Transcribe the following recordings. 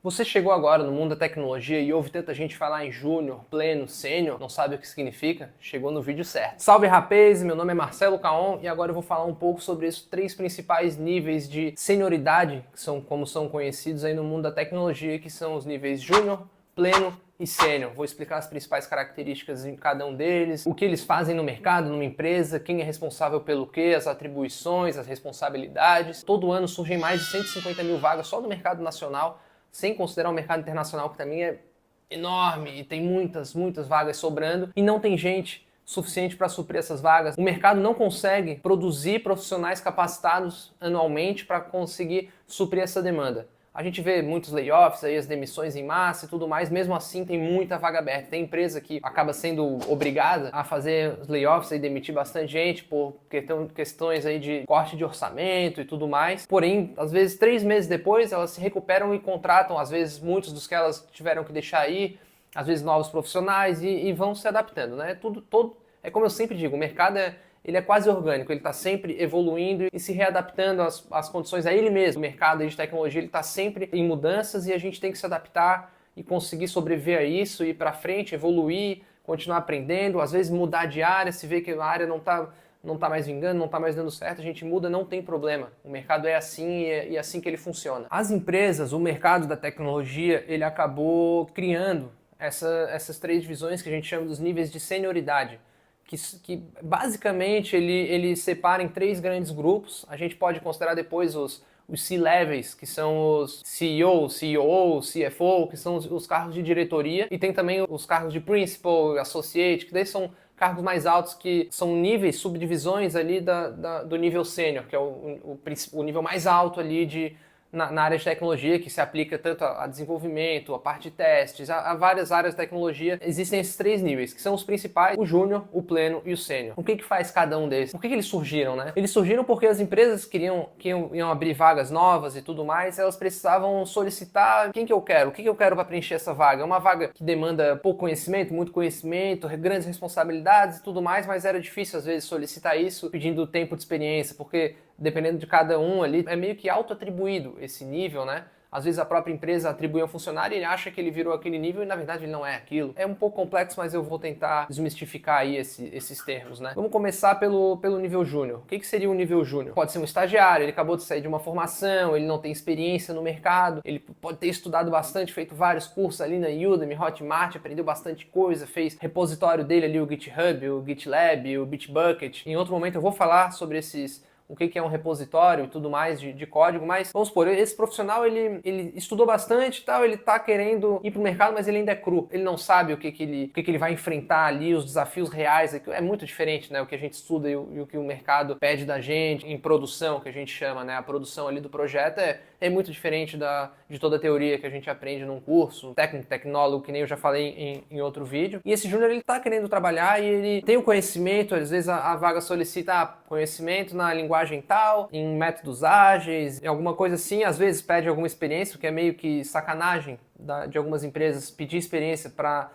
Você chegou agora no mundo da tecnologia e ouve tanta gente falar em júnior, pleno, sênior, não sabe o que significa? Chegou no vídeo certo. Salve rapaz, meu nome é Marcelo Caon e agora eu vou falar um pouco sobre os três principais níveis de senioridade, que são como são conhecidos aí no mundo da tecnologia, que são os níveis júnior, pleno e sênior. Vou explicar as principais características em cada um deles, o que eles fazem no mercado, numa empresa, quem é responsável pelo quê, as atribuições, as responsabilidades. Todo ano surgem mais de 150 mil vagas só no mercado nacional, sem considerar o mercado internacional, que também é enorme e tem muitas vagas sobrando, e não tem gente suficiente para suprir essas vagas. O mercado não consegue produzir profissionais capacitados anualmente para conseguir suprir essa demanda. A gente vê muitos layoffs, aí, as demissões em massa e tudo mais, mesmo assim tem muita vaga aberta. Tem empresa que acaba sendo obrigada a fazer os layoffs e demitir bastante gente por questões aí de corte de orçamento e tudo mais. Porém, às vezes 3 meses depois elas se recuperam e contratam, às vezes muitos dos que elas tiveram que deixar aí, às vezes novos profissionais e vão se adaptando, né? É como eu sempre digo, o mercado ele é quase orgânico, ele está sempre evoluindo e se readaptando às condições a ele mesmo. O mercado de tecnologia está sempre em mudanças e a gente tem que se adaptar e conseguir sobreviver a isso, ir para frente, evoluir, continuar aprendendo, às vezes mudar de área, se vê que a área não tá mais vingando, não está mais dando certo, a gente muda, não tem problema. O mercado é assim e é assim que ele funciona. As empresas, o mercado da tecnologia, ele acabou criando essas três divisões que a gente chama dos níveis de senioridade. Que basicamente ele separa em três grandes grupos. A gente pode considerar depois os C-levels, que são os CEO, COO, CFO, que são os cargos de diretoria, e tem também os cargos de principal, associate, que daí são cargos mais altos, que são níveis, subdivisões ali do nível sênior, que é o nível mais alto ali na área de tecnologia, que se aplica tanto a desenvolvimento, a parte de testes, a várias áreas de tecnologia. Existem esses três níveis, que são os principais: o júnior, o pleno e o sênior. O que faz cada um desses? Por que eles surgiram, né? Eles surgiram porque as empresas iam abrir vagas novas e tudo mais, elas precisavam solicitar quem que eu quero, o que eu quero para preencher essa vaga. É uma vaga que demanda pouco conhecimento, muito conhecimento, grandes responsabilidades e tudo mais, mas era difícil às vezes solicitar isso pedindo tempo de experiência, porque dependendo de cada um ali, é meio que auto-atribuído esse nível, né? Às vezes a própria empresa atribui a um funcionário e ele acha que ele virou aquele nível e na verdade ele não é aquilo. É um pouco complexo, mas eu vou tentar desmistificar aí esses termos, né? Vamos começar pelo nível júnior. O que seria um nível júnior? Pode ser um estagiário, ele acabou de sair de uma formação, ele não tem experiência no mercado, ele pode ter estudado bastante, feito vários cursos ali na Udemy, Hotmart, aprendeu bastante coisa, fez repositório dele ali, o GitHub, o GitLab, o Bitbucket. Em outro momento eu vou falar sobre o que é um repositório e tudo mais de código, mas vamos supor, esse profissional ele estudou bastante e tal, ele tá querendo ir pro mercado, mas ele ainda é cru, ele não sabe o que ele vai enfrentar ali, os desafios reais, é muito diferente, né, o que a gente estuda e o que o mercado pede da gente em produção, que a gente chama, né, a produção ali do projeto é muito diferente de toda a teoria que a gente aprende num curso, técnico, tecnólogo, que nem eu já falei em outro vídeo. E esse júnior, ele tá querendo trabalhar e ele tem o conhecimento, às vezes a vaga solicita conhecimento na linguagem tal, em métodos ágeis, em alguma coisa assim, às vezes pede alguma experiência, o que é meio que sacanagem de algumas empresas pedir experiência para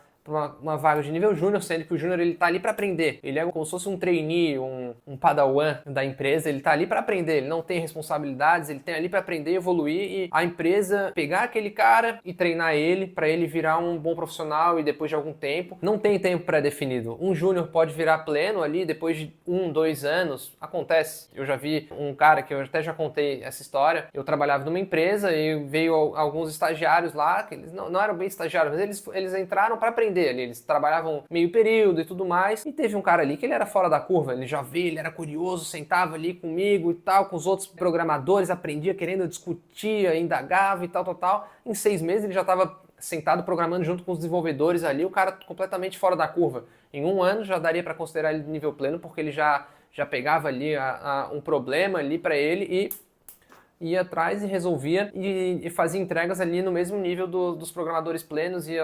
uma vaga de nível júnior, sendo que o júnior ele tá ali para aprender. Ele é como se fosse um trainee, um padawan da empresa, ele tá ali para aprender, ele não tem responsabilidades, ele tem ali para aprender, evoluir e a empresa pegar aquele cara e treinar ele para ele virar um bom profissional e depois de algum tempo. Não tem tempo pré-definido. Um júnior pode virar pleno ali depois de 2 anos, acontece. Eu já vi um cara que eu até já contei essa história, eu trabalhava numa empresa e veio alguns estagiários lá, que eles não eram bem estagiários, mas eles entraram para aprender ali, eles trabalhavam meio período e tudo mais, e teve um cara ali que ele era fora da curva, ele já veio, ele era curioso, sentava ali comigo e tal, com os outros programadores, aprendia, querendo discutir, indagava e tal. Em 6 meses ele já estava sentado programando junto com os desenvolvedores ali, o cara completamente fora da curva. Em 1 ano já daria para considerar ele nível pleno, porque ele já pegava ali um problema ali para ele e ia atrás e resolvia e fazia entregas ali no mesmo nível dos programadores plenos e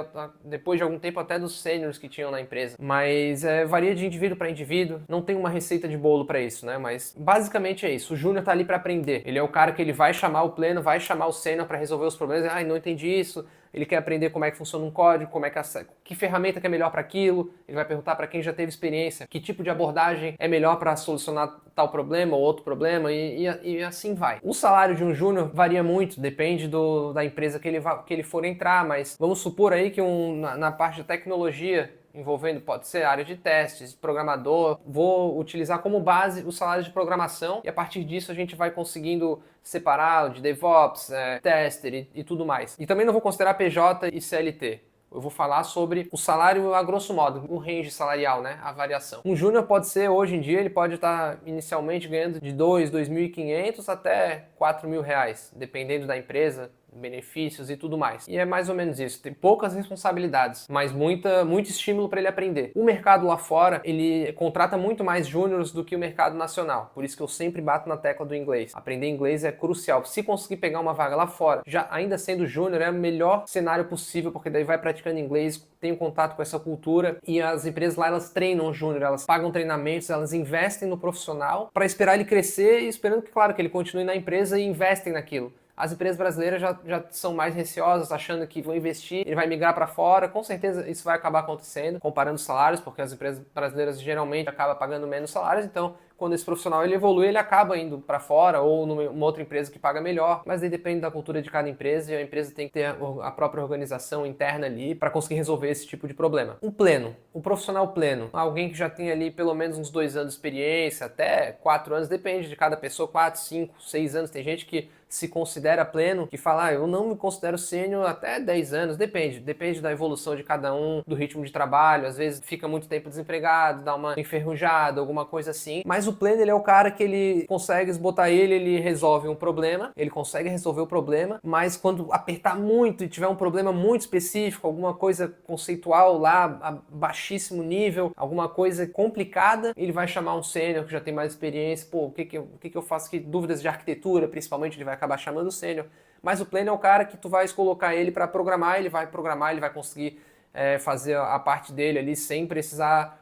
depois de algum tempo até dos sêniores que tinham na empresa. Mas varia de indivíduo para indivíduo, não tem uma receita de bolo para isso, né? Mas basicamente é isso, o júnior tá ali para aprender. Ele é o cara que ele vai chamar o pleno, vai chamar o sênior para resolver os problemas. Ai, não entendi isso, ele quer aprender como é que funciona um código, que ferramenta que é melhor para aquilo, ele vai perguntar para quem já teve experiência que tipo de abordagem é melhor para solucionar tal problema ou outro problema e assim vai. O salário de um júnior varia muito, depende da empresa que ele for entrar, mas vamos supor aí que na parte de tecnologia, envolvendo, pode ser área de testes, programador, vou utilizar como base o salário de programação e a partir disso a gente vai conseguindo separar o de DevOps, tester e tudo mais. E também não vou considerar PJ e CLT. Eu vou falar sobre o salário a grosso modo, o range salarial, né? A variação. Um júnior pode ser, hoje em dia, ele pode estar inicialmente ganhando de 2.500 até R$ 4.000, dependendo da empresa, benefícios e tudo mais. E é mais ou menos isso. Tem poucas responsabilidades, mas muito estímulo para ele aprender. O mercado lá fora, ele contrata muito mais júniores do que o mercado nacional. Por isso que eu sempre bato na tecla do inglês. Aprender inglês é crucial. Se conseguir pegar uma vaga lá fora, já ainda sendo júnior, é o melhor cenário possível, porque daí vai praticando inglês, tem um contato com essa cultura e as empresas lá, elas treinam o júnior, elas pagam treinamentos, elas investem no profissional para esperar ele crescer e esperando que, claro, que ele continue na empresa e investem naquilo. As empresas brasileiras já são mais receosas, achando que vão investir, ele vai migrar para fora. Com certeza isso vai acabar acontecendo, comparando os salários, porque as empresas brasileiras geralmente acabam pagando menos salários, então quando esse profissional ele evolui, ele acaba indo para fora ou numa outra empresa que paga melhor, mas aí depende da cultura de cada empresa e a empresa tem que ter a própria organização interna ali para conseguir resolver esse tipo de problema. O profissional pleno, alguém que já tem ali pelo menos uns 2 anos de experiência, até 4 anos, depende de cada pessoa, 4, 5, 6 anos, tem gente que se considera pleno, que fala, eu não me considero sênior até 10 anos, depende da evolução de cada um, do ritmo de trabalho, às vezes fica muito tempo desempregado, dá uma enferrujada, alguma coisa assim, mas o pleno, ele é o cara que ele consegue botar ele resolve um problema, ele consegue resolver o problema, mas quando apertar muito e tiver um problema muito específico, alguma coisa conceitual lá, a baixíssimo nível, alguma coisa complicada, ele vai chamar um sênior que já tem mais experiência, pô, o que eu faço aqui? Dúvidas de arquitetura, principalmente, ele vai acabar chamando o sênior, mas o pleno é o cara que tu vai colocar ele para programar, ele vai conseguir fazer a parte dele ali sem precisar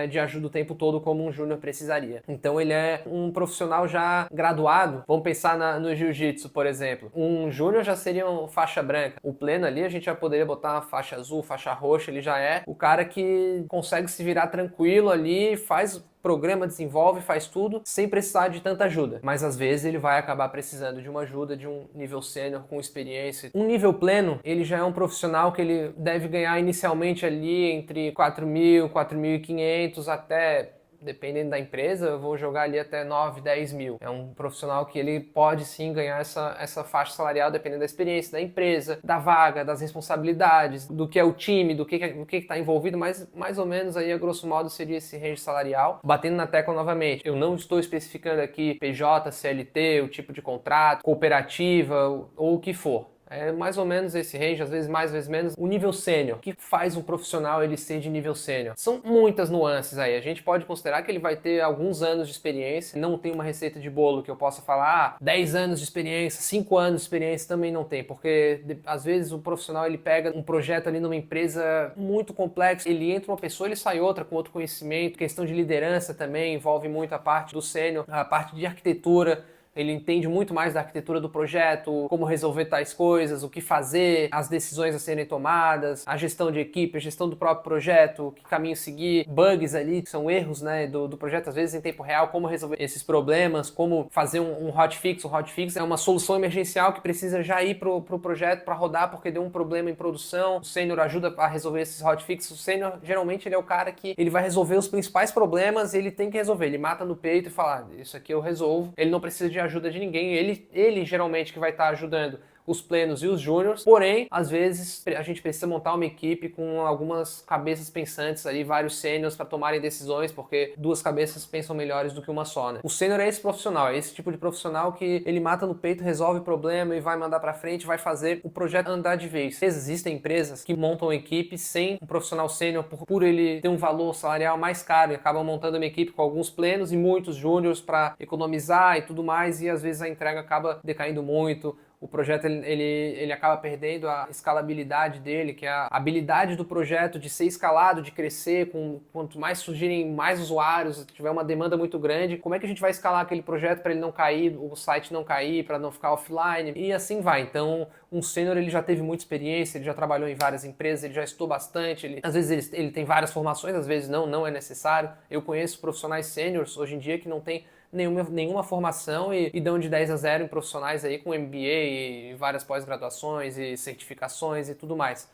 de ajuda o tempo todo como um júnior precisaria. Então ele é um profissional já graduado. Vamos pensar no jiu-jitsu, por exemplo. Um júnior já seria uma faixa branca. O pleno ali a gente já poderia botar uma faixa azul, faixa roxa. Ele já é o cara que consegue se virar tranquilo ali, faz programa, desenvolve, faz tudo, sem precisar de tanta ajuda. Mas às vezes ele vai acabar precisando de uma ajuda de um nível sênior com experiência. Um nível pleno, ele já é um profissional que ele deve ganhar inicialmente ali entre 4.000, 4.500 até, dependendo da empresa, eu vou jogar ali até 9, 10 mil. É um profissional que ele pode sim ganhar essa faixa salarial dependendo da experiência, da empresa, da vaga, das responsabilidades, do que é o time, do que está envolvido, mas mais ou menos aí a grosso modo seria esse range salarial. Batendo na tecla novamente, eu não estou especificando aqui PJ, CLT, o tipo de contrato, cooperativa ou o que for. É mais ou menos esse range, às vezes mais, às vezes menos. O nível sênior, o que faz um profissional ele ser de nível sênior? São muitas nuances aí. A gente pode considerar que ele vai ter alguns anos de experiência, não tem uma receita de bolo que eu possa falar, 10 anos de experiência, 5 anos de experiência também não tem, porque às vezes o profissional ele pega um projeto ali numa empresa muito complexo, ele entra uma pessoa, ele sai outra com outro conhecimento, questão de liderança também envolve muito a parte do sênior, a parte de arquitetura. Ele entende muito mais da arquitetura do projeto, como resolver tais coisas, o que fazer, as decisões a serem tomadas, a gestão de equipe, a gestão do próprio projeto, que caminho seguir, bugs ali, que são erros, né, do projeto, às vezes em tempo real, como resolver esses problemas, como fazer um hotfix. O hotfix é uma solução emergencial que precisa já ir pro projeto para rodar porque deu um problema em produção. O sênior ajuda a resolver esses hotfix. O sênior, geralmente, ele é o cara que ele vai resolver os principais problemas, ele tem que resolver. Ele mata no peito e fala, isso aqui eu resolvo. Ele não precisa de ajuda de ninguém, ele geralmente que vai estar ajudando os plenos e os júniors, porém, às vezes a gente precisa montar uma equipe com algumas cabeças pensantes ali, vários sêniors para tomarem decisões, porque 2 cabeças pensam melhores do que uma só, né? O sênior é esse profissional, é esse tipo de profissional que ele mata no peito, resolve o problema e vai mandar para frente, vai fazer o projeto andar de vez. Existem empresas que montam equipe sem um profissional sênior por ele ter um valor salarial mais caro e acabam montando uma equipe com alguns plenos e muitos júniors para economizar e tudo mais, e às vezes a entrega acaba decaindo muito. o projeto ele acaba perdendo a escalabilidade dele, que é a habilidade do projeto de ser escalado, de crescer, quanto mais surgirem mais usuários, tiver uma demanda muito grande, como é que a gente vai escalar aquele projeto para ele não cair, o site não cair, para não ficar offline, e assim vai. Então, um sênior ele já teve muita experiência, ele já trabalhou em várias empresas, ele já estudou bastante, às vezes ele tem várias formações, às vezes não é necessário. Eu conheço profissionais sêniors hoje em dia que não tem nenhuma formação e dão de 10 a 0 em profissionais aí com MBA e várias pós-graduações e certificações e tudo mais.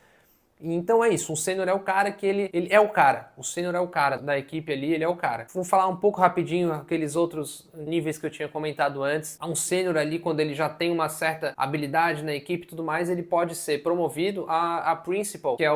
Então é isso, um sênior é o cara que ele é o cara, o sênior é o cara da equipe ali, ele é o cara. Vou falar um pouco rapidinho aqueles outros níveis que eu tinha comentado antes. Um sênior ali, quando ele já tem uma certa habilidade na equipe e tudo mais, ele pode ser promovido a principal, que é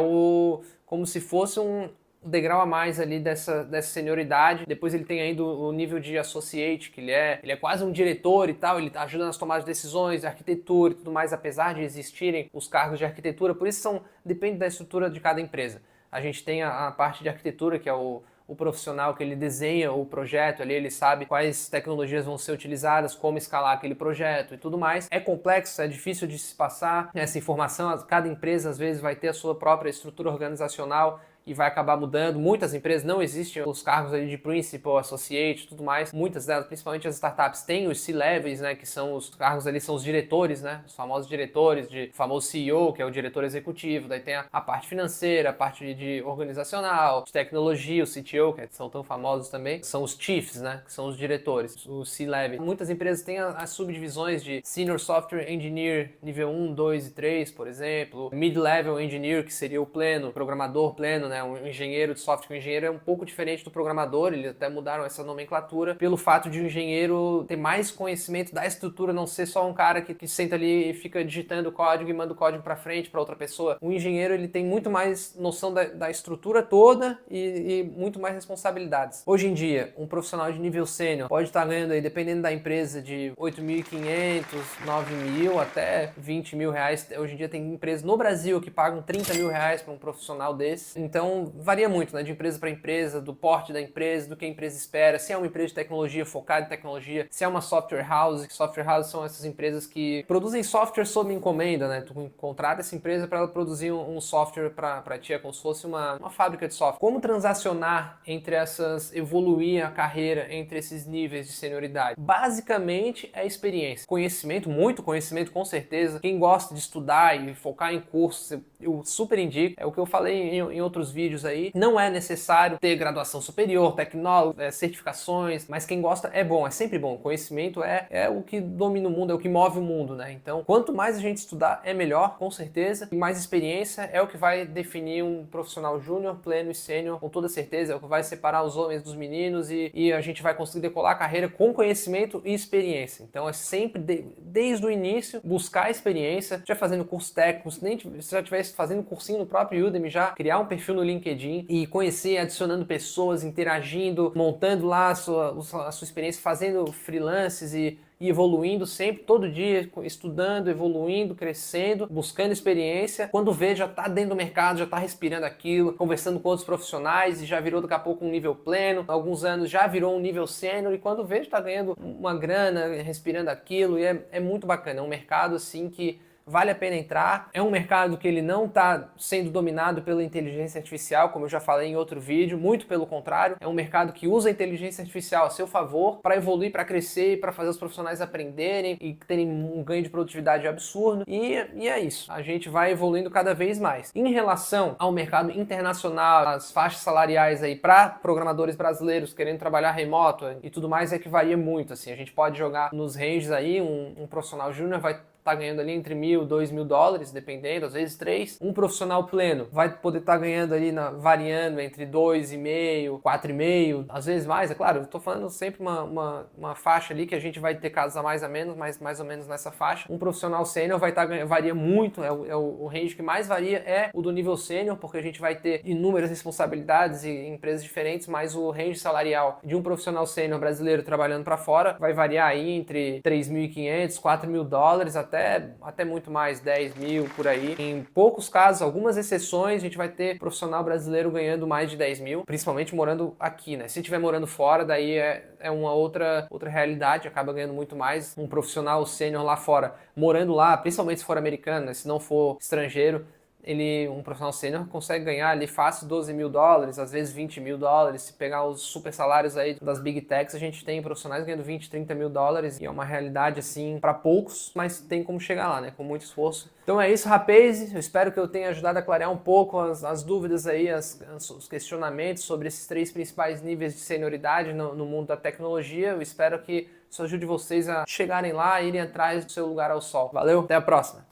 como se fosse um degrau a mais ali dessa senioridade. Depois ele tem ainda o nível de associate, que ele é quase um diretor e tal, ele ajuda nas tomadas de decisões, de arquitetura e tudo mais, apesar de existirem os cargos de arquitetura, por isso depende da estrutura de cada empresa. A gente tem a parte de arquitetura, que é o profissional que ele desenha o projeto ali, ele sabe quais tecnologias vão ser utilizadas, como escalar aquele projeto e tudo mais. É complexo, é difícil de se passar essa informação, cada empresa às vezes vai ter a sua própria estrutura organizacional e vai acabar mudando. Muitas empresas não existem os cargos ali de principal, associate e tudo mais. Muitas delas, principalmente as startups, têm os C-levels, né, que são os cargos ali, são os diretores, né, os famosos diretores, o famoso CEO, que é o diretor executivo. Daí tem a parte financeira, a parte de organizacional, de tecnologia, o CTO, que são tão famosos também. São os chiefs, né, que são os diretores, o C-level. Muitas empresas têm as subdivisões de Senior Software Engineer nível 1, 2 e 3, por exemplo. Mid-level Engineer, que seria o pleno, programador pleno, né, um engenheiro de software, um engenheiro é um pouco diferente do programador, eles até mudaram essa nomenclatura pelo fato de o engenheiro ter mais conhecimento da estrutura, não ser só um cara que senta ali e fica digitando código e manda o código para frente para outra pessoa. O engenheiro ele tem muito mais noção da estrutura toda e muito mais responsabilidades. Hoje em dia, um profissional de nível sênior pode estar ganhando aí, dependendo da empresa, de 8.500, 9.000 até 20 mil reais. Hoje em dia tem empresas no Brasil que pagam 30 mil reais para um profissional desse. Então varia muito, né, de empresa para empresa, do porte da empresa, do que a empresa espera, se é uma empresa de tecnologia focada em tecnologia, se é uma software house, que software house são essas empresas que produzem software sob encomenda, né, tu contrata essa empresa para ela produzir um software para ti, é como se fosse uma fábrica de software. Como transacionar entre evoluir a carreira entre esses níveis de senioridade? Basicamente é experiência, conhecimento, muito conhecimento com certeza. Quem gosta de estudar e focar em cursos, eu super indico, é o que eu falei em outros vídeos aí, não é necessário ter graduação superior, tecnólogo, certificações, mas quem gosta é bom, é sempre bom. Conhecimento é o que domina o mundo, é o que move o mundo, né? Então, quanto mais a gente estudar, é melhor, com certeza, e mais experiência é o que vai definir um profissional júnior, pleno e sênior, com toda certeza, é o que vai separar os homens dos meninos e a gente vai conseguir decolar a carreira com conhecimento e experiência. Então, é sempre, desde o início, buscar a experiência, já fazendo cursos técnicos, nem se já estivesse fazendo cursinho no próprio Udemy, já criar um perfil no LinkedIn e conhecer, adicionando pessoas, interagindo, montando lá a sua experiência, fazendo freelances e evoluindo sempre, todo dia, estudando, evoluindo, crescendo, buscando experiência. Quando vê, já está dentro do mercado, já está respirando aquilo, conversando com outros profissionais e já virou daqui a pouco um nível pleno, há alguns anos já virou um nível sênior e quando vê, já está ganhando uma grana, respirando aquilo e é muito bacana. É um mercado assim que vale a pena entrar. É um mercado que ele não está sendo dominado pela inteligência artificial, como eu já falei em outro vídeo, muito pelo contrário. É um mercado que usa a inteligência artificial a seu favor para evoluir, para crescer, para fazer os profissionais aprenderem e terem um ganho de produtividade absurdo. E é isso. A gente vai evoluindo cada vez mais. Em relação ao mercado internacional, as faixas salariais aí para programadores brasileiros querendo trabalhar remoto e tudo mais é que varia muito. Assim, a gente pode jogar nos ranges aí, um profissional júnior vai tá ganhando ali entre $1.000 e $2.000, dependendo, às vezes 3. Um profissional pleno vai poder estar ganhando ali, variando entre 2,5, 4,5, às vezes mais, é claro, eu tô falando sempre uma faixa ali que a gente vai ter casos a menos, mas mais ou menos nessa faixa. Um profissional sênior vai estar ganhando, varia muito, o range que mais varia é o do nível sênior, porque a gente vai ter inúmeras responsabilidades e empresas diferentes, mas o range salarial de um profissional sênior brasileiro trabalhando para fora vai variar aí entre $3.500, $4.000 até muito mais, 10 mil por aí. Em poucos casos, algumas exceções, a gente vai ter profissional brasileiro ganhando mais de 10 mil, principalmente morando aqui, né? Se estiver morando fora, daí é uma outra realidade, acaba ganhando muito mais. Um profissional sênior lá fora, morando lá, principalmente se for americano, né? Se não for estrangeiro, um profissional sênior consegue ganhar ali fácil 12 mil dólares, às vezes 20 mil dólares. Se pegar os super salários aí das Big Techs, a gente tem profissionais ganhando 20, 30 mil dólares e é uma realidade assim para poucos, mas tem como chegar lá, né? Com muito esforço. Então é isso, rapaz. Eu espero que eu tenha ajudado a clarear um pouco as dúvidas aí, os questionamentos sobre esses 3 principais níveis de senioridade no mundo da tecnologia. Eu espero que isso ajude vocês a chegarem lá e irem atrás do seu lugar ao sol. Valeu, até a próxima!